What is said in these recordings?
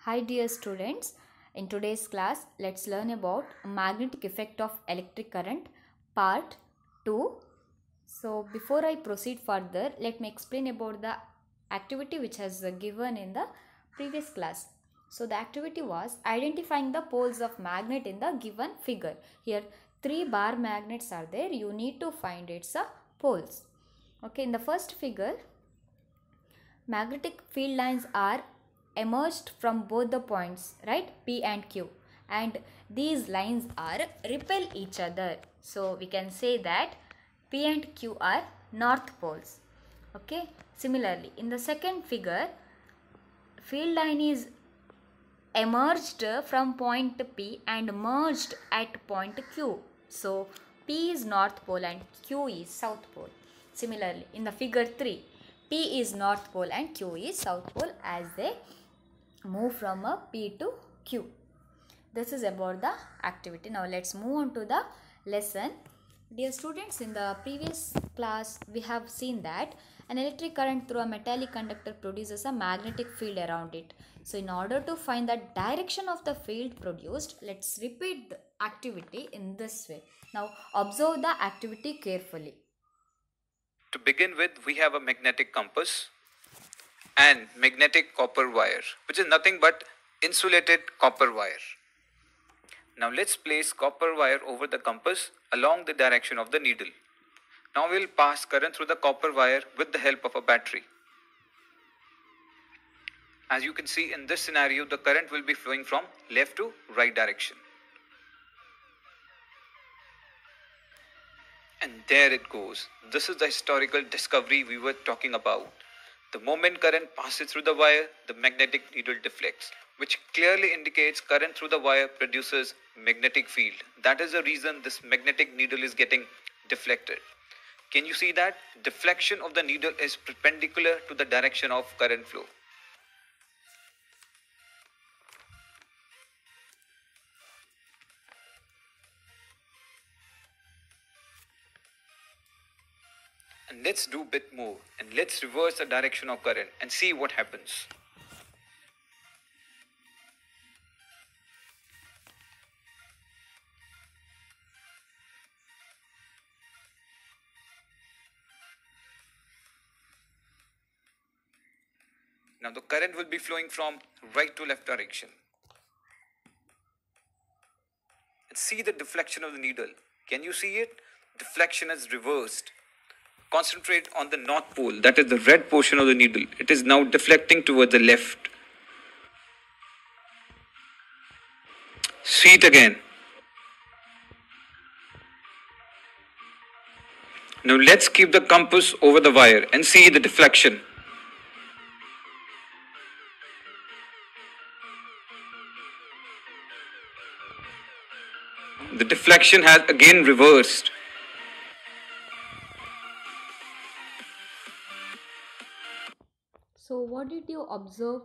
Hi dear students, in today's class let's learn about magnetic effect of electric current part 2. So before I proceed further, let me explain about the activity which has given in the previous class. So the activity was identifying the poles of magnet in the given figure. Here 3 bar magnets are there, you need to find its poles. Okay, in the first figure, magnetic field lines are emerged from both the points, right, P and Q, and these lines are repel each other. So we can say that P and Q are north poles. Okay, similarly in the second figure, field line is emerged from point P and merged at point Q. So P is north pole and Q is south pole. Similarly, in the figure 3, P is north pole and Q is south pole as they move from a P to Q. This is about the activity. Now let's move on to the lesson. Dear students, in the previous class we have seen that an electric current through a metallic conductor produces a magnetic field around it. So in order to find the direction of the field produced, let's repeat the activity in this way. Now observe the activity carefully. To begin with, we have a magnetic compass and magnetic copper wire, which is nothing but insulated copper wire. Now let's place copper wire over the compass along the direction of the needle. Now we'll pass current through the copper wire with the help of a battery. As you can see in this scenario, the current will be flowing from left to right direction. And there it goes. This is the historical discovery we were talking about. The moment current passes through the wire, the magnetic needle deflects, which clearly indicates current through the wire produces magnetic field. That is the reason this magnetic needle is getting deflected. Can you see that? Deflection of the needle is perpendicular to the direction of current flow. And let's do a bit more and let's reverse the direction of current and see what happens. Now the current will be flowing from right to left direction. And see the deflection of the needle. Can you see it? Deflection is reversed. Concentrate on the north pole, that is the red portion of the needle. It is now deflecting towards the left. See it again. Now let's keep the compass over the wire and see the deflection. The deflection has again reversed. So what did you observe?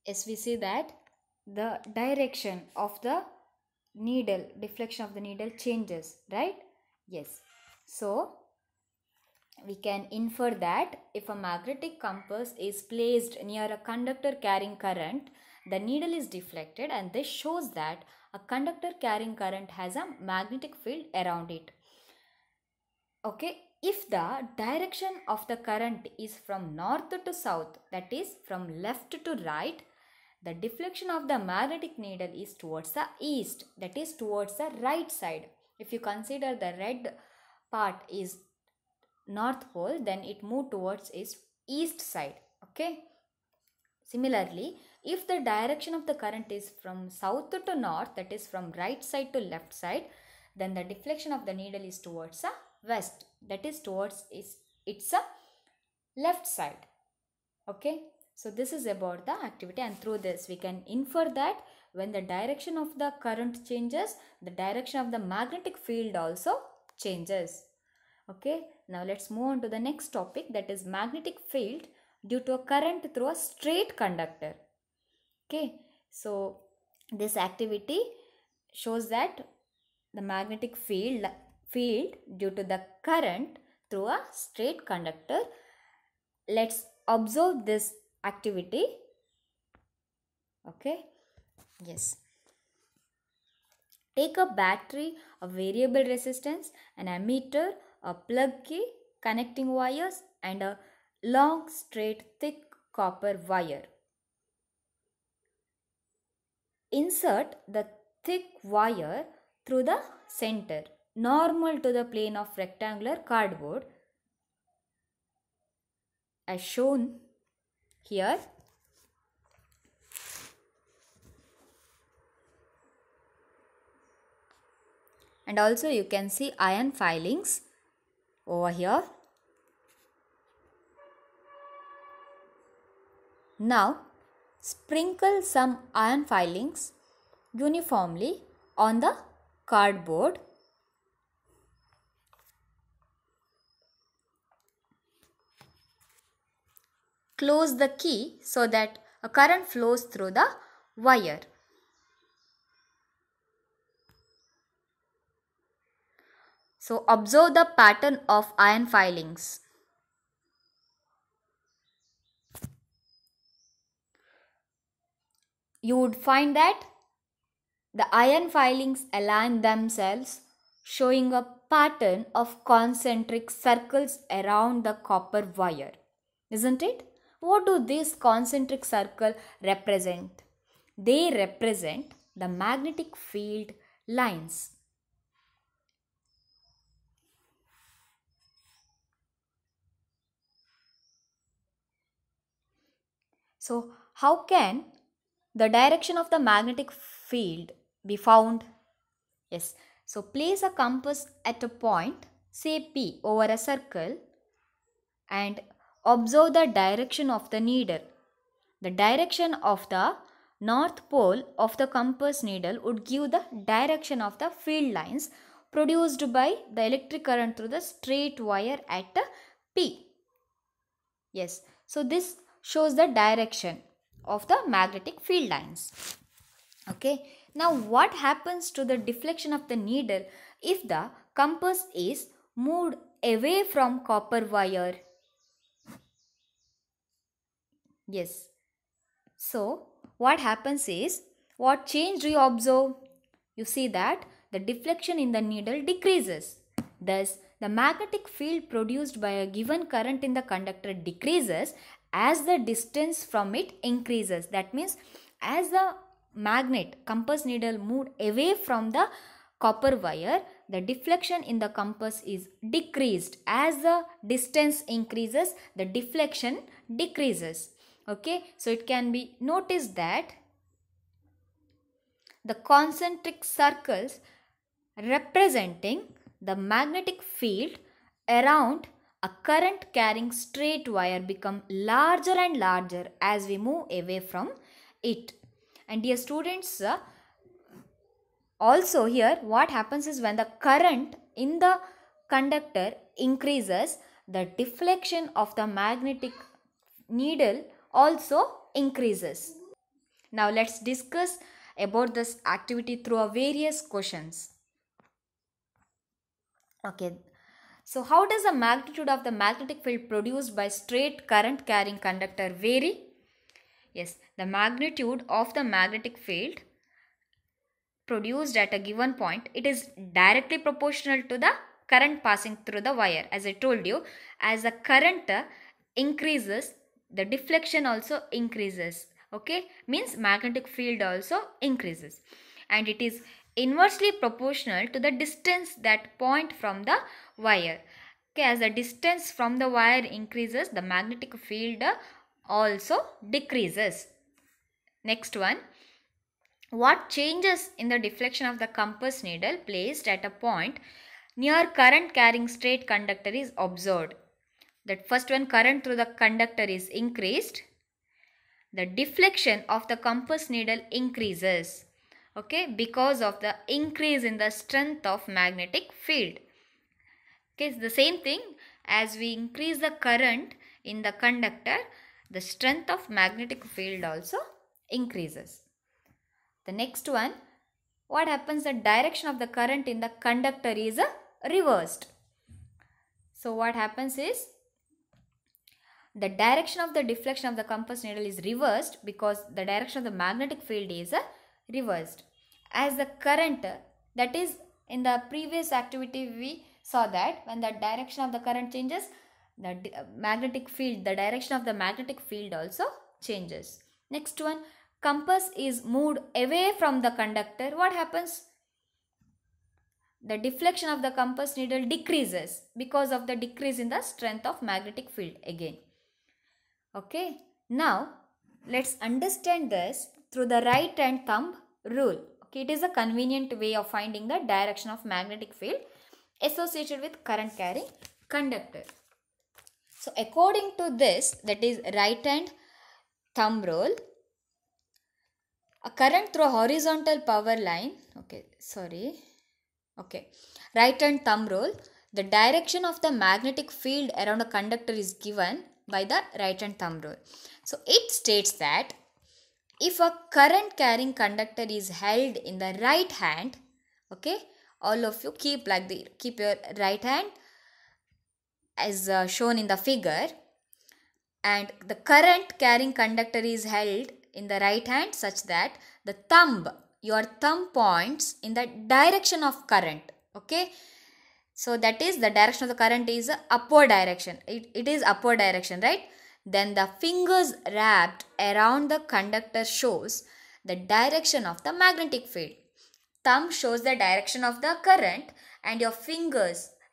Yes, we see that the direction of the needle, deflection of the needle changes, right? Yes. So we can infer that if a magnetic compass is placed near a conductor carrying current, the needle is deflected, and this shows that a conductor carrying current has a magnetic field around it. Okay, if the direction of the current is from north to south, that is from left to right, the deflection of the magnetic needle is towards the east, that is towards the right side. If you consider the red part is north pole, then it move towards its east side. Okay. Similarly, if the direction of the current is from south to north, that is from right side to left side, then the deflection of the needle is towards the west, that is towards its left side. Okay. So this is about the activity, and through this we can infer that when the direction of the current changes, the direction of the magnetic field also changes. Okay, now let's move on to the next topic, that is magnetic field due to a current through a straight conductor. Okay, so this activity shows that the magnetic field due to the current through a straight conductor. Let's observe this activity. Okay, yes. Take a battery, a variable resistance, an ammeter, a plug key, connecting wires, and a long, straight, thick copper wire. Insert the thick wire through the center, normal to the plane of rectangular cardboard, as shown here. And also you can see iron filings over here. Now sprinkle some iron filings uniformly on the cardboard. Close the key so that a current flows through the wire. So observe the pattern of iron filings. You would find that the iron filings align themselves, showing a pattern of concentric circles around the copper wire. Isn't it? What do these concentric circles represent? They represent the magnetic field lines. So, how can the direction of the magnetic field be found? Yes. So, place a compass at a point, say P, over a circle and observe the direction of the needle. The direction of the north pole of the compass needle would give the direction of the field lines produced by the electric current through the straight wire at P. Yes, so this shows the direction of the magnetic field lines. Okay, now what happens to the deflection of the needle if the compass is moved away from copper wire? Yes, so what happens is, what change do you observe? You see that the deflection in the needle decreases. Thus, the magnetic field produced by a given current in the conductor decreases as the distance from it increases. That means as the magnet compass needle moved away from the copper wire, the deflection in the compass is decreased. As the distance increases, the deflection decreases. Okay, so it can be noticed that the concentric circles representing the magnetic field around a current carrying straight wire become larger and larger as we move away from it. And dear students, also here what happens is, when the current in the conductor increases, the deflection of the magnetic needle also increases. Now let's discuss about this activity through various questions. Okay, so how does the magnitude of the magnetic field produced by straight current carrying conductor vary? Yes, the magnitude of the magnetic field produced at a given point, it is directly proportional to the current passing through the wire. As I told you, as the current increases, the deflection also increases. Okay, means magnetic field also increases, and it is inversely proportional to the distance that point from the wire. Okay, as the distance from the wire increases, the magnetic field also decreases. Next one, what changes in the deflection of the compass needle placed at a point near current carrying straight conductor is observed? That first one, current through the conductor is increased, the deflection of the compass needle increases. Okay, because of the increase in the strength of magnetic field. Okay, it's the same thing, as we increase the current in the conductor, the strength of magnetic field also increases. The next one, what happens, the direction of the current in the conductor is reversed. So what happens is, the direction of the deflection of the compass needle is reversed because the direction of the magnetic field is reversed. As the current, that is, in the previous activity we saw that when the direction of the current changes, the magnetic field, the direction of the magnetic field also changes. Next one, compass is moved away from the conductor. What happens? The deflection of the compass needle decreases because of the decrease in the strength of magnetic field again. Okay, now let's understand this through the right hand thumb rule. Okay, it is a convenient way of finding the direction of magnetic field associated with current carrying conductor. So according to this, that is right hand thumb rule, a current through a horizontal power line, right hand thumb rule, the direction of the magnetic field around a conductor is given by the right hand thumb rule. So it states that if a current carrying conductor is held in the right hand, okay, all of you keep your right hand as shown in the figure, and the current carrying conductor is held in the right hand such that the your thumb points in the direction of current. Okay, so that is the direction of the current is upward direction. It is upward direction, right? Then the fingers wrapped around the conductor shows the direction of the magnetic field. Thumb shows the direction of the current and your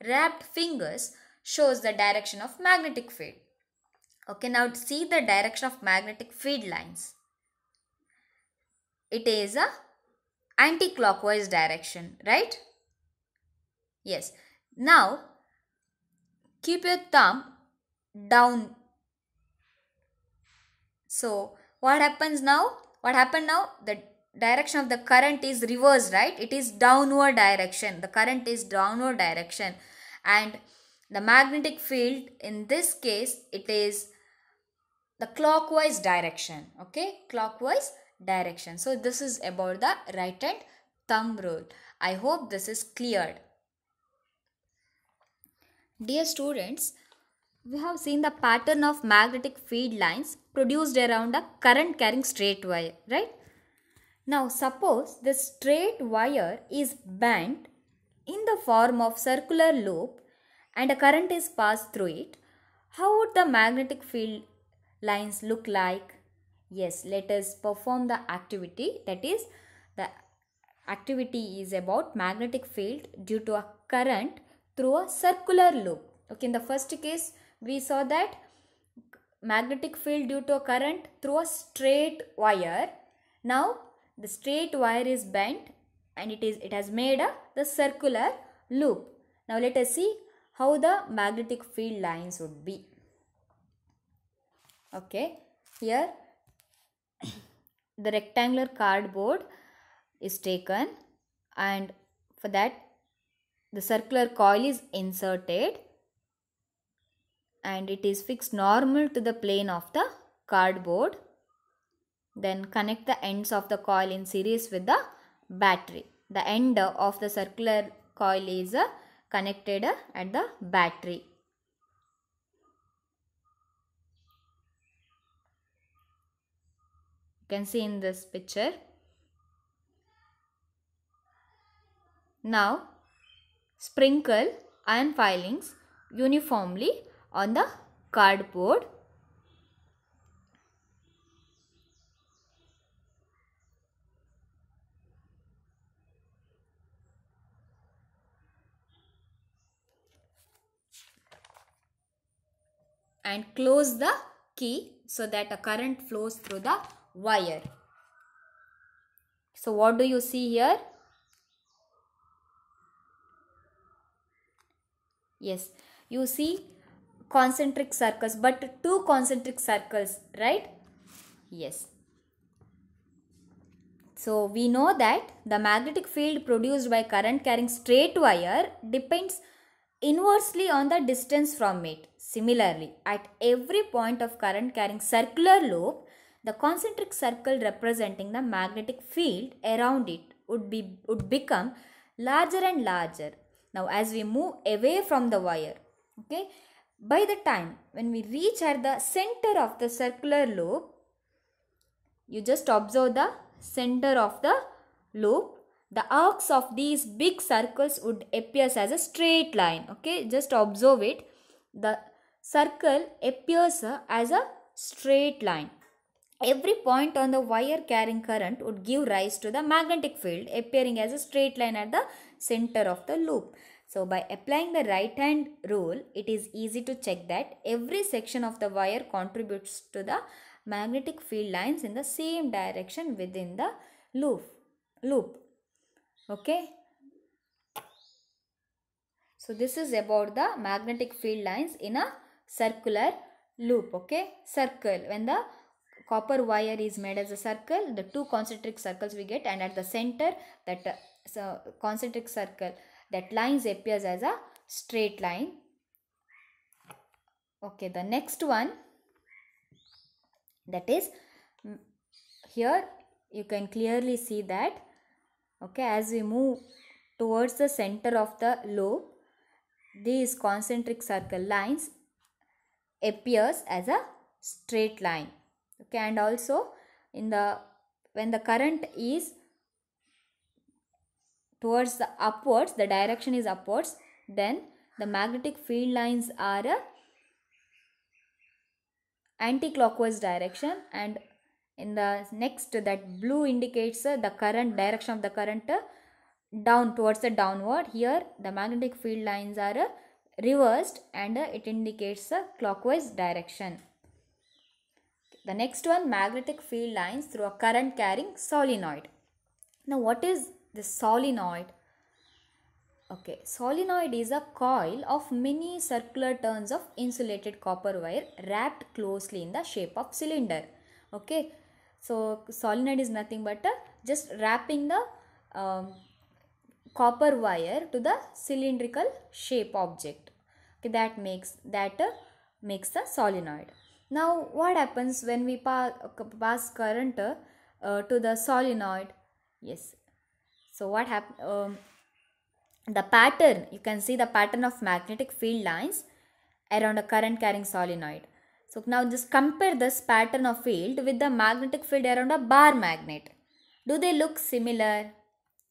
wrapped fingers shows the direction of magnetic field. Okay, now see the direction of magnetic field lines. It is a anti-clockwise direction, right? Yes. Now keep your thumb down. So what happens now? What happened now? The direction of the current is reversed, right? It is downward direction. The current is downward direction, and the magnetic field in this case, it is the clockwise direction. Okay, clockwise direction. So this is about the right hand thumb rule. I hope this is cleared. Dear students, we have seen the pattern of magnetic field lines produced around a current carrying straight wire, right? Now suppose the straight wire is bent in the form of circular loop and a current is passed through it. How would the magnetic field lines look like? Yes, let us perform the activity. That is, the activity is about magnetic field due to a current through a circular loop. Okay, in the first case we saw that magnetic field due to a current through a straight wire. Now the straight wire is bent and it has made the circular loop. Now let us see how the magnetic field lines would be. Okay, here the rectangular cardboard is taken, and for that the circular coil is inserted and it is fixed normal to the plane of the cardboard. Then connect the ends of the coil in series with the battery. The end of the circular coil is connected at the battery. You can see in this picture. Now sprinkle iron filings uniformly on the cardboard. And close the key so that a current flows through the wire. So what do you see here? Yes, you see concentric circles, but two concentric circles, right? Yes. So we know that the magnetic field produced by current carrying straight wire depends inversely on the distance from it. Similarly, at every point of current carrying circular loop, the concentric circle representing the magnetic field around it would become larger and larger. Now as we move away from the wire, okay, by the time when we reach at the center of the circular loop, you just observe the center of the loop, the arcs of these big circles would appear as a straight line. Okay, just observe it. The circle appears as a straight line. Every point on the wire carrying current would give rise to the magnetic field appearing as a straight line at the center of the loop. So by applying the right hand rule, it is easy to check that every section of the wire contributes to the magnetic field lines in the same direction within the loop. Okay. So this is about the magnetic field lines in a circular loop. Okay. Circle. When the copper wire is made as a circle, the two concentric circles we get, and at the center that concentric circle, that lines appears as a straight line. Okay, the next one, that is, here you can clearly see that, okay, as we move towards the center of the loop, these concentric circle lines appears as a straight line. Okay, and also in the when the current is towards the upwards, the direction is upwards, then the magnetic field lines are a anti-clockwise direction, and in the next, that blue indicates the current direction of the current down towards the downward. Here the magnetic field lines are reversed and it indicates a clockwise direction. The next one, magnetic field lines through a current carrying solenoid. Now what is the solenoid? Okay, solenoid is a coil of many circular turns of insulated copper wire wrapped closely in the shape of cylinder. Okay, so solenoid is nothing but just wrapping the copper wire to the cylindrical shape object. Okay, that makes the solenoid. Now what happens when we pass current to the solenoid? Yes, so what happens? The pattern, you can see the pattern of magnetic field lines around a current carrying solenoid. So now just compare this pattern of field with the magnetic field around a bar magnet. Do they look similar?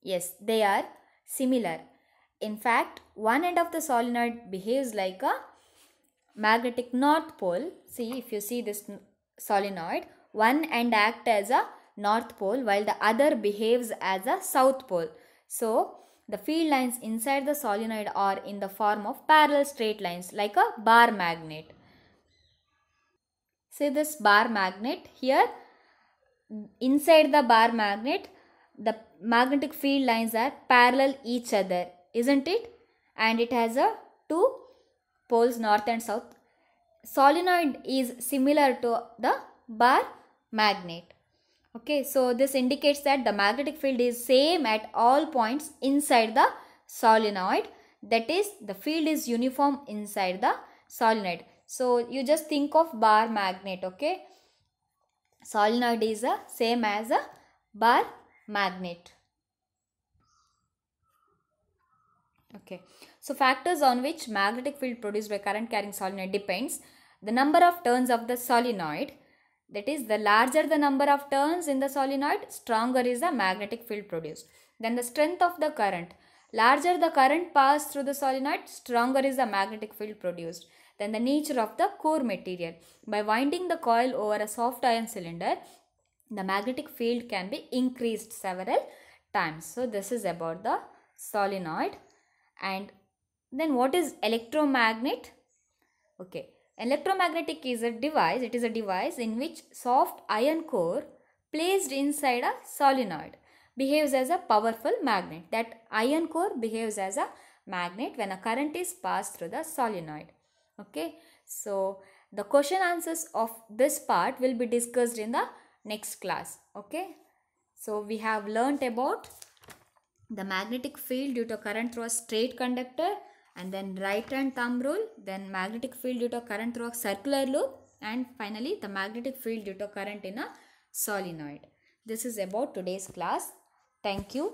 Yes, they are similar. In fact, one end of the solenoid behaves like a magnetic north pole. See, if you see this solenoid, one end acts as a north pole while the other behaves as a south pole. So the field lines inside the solenoid are in the form of parallel straight lines like a bar magnet. See this bar magnet here, inside the bar magnet, the magnetic field lines are parallel each other, isn't it? And it has a two poles, north and south. Solenoid is similar to the bar magnet. Okay, so this indicates that the magnetic field is same at all points inside the solenoid. That is, the field is uniform inside the solenoid. So you just think of bar magnet. Okay, solenoid is the same as a bar magnet. Okay, so factors on which magnetic field produced by current carrying solenoid depends. The number of turns of the solenoid, that is, the larger the number of turns in the solenoid, stronger is the magnetic field produced. Then the strength of the current, larger the current passed through the solenoid, stronger is the magnetic field produced. Then the nature of the core material. By winding the coil over a soft iron cylinder, the magnetic field can be increased several times. So this is about the solenoid. And then what is electromagnet? Okay, electromagnetic is a device. It is a device in which soft iron core placed inside a solenoid behaves as a powerful magnet. That iron core behaves as a magnet when a current is passed through the solenoid. Okay, so the question answers of this part will be discussed in the next class. Okay, so we have learnt about the magnetic field due to current through a straight conductor, and then right hand thumb rule, then magnetic field due to current through a circular loop, and finally the magnetic field due to current in a solenoid. This is about today's class. Thank you.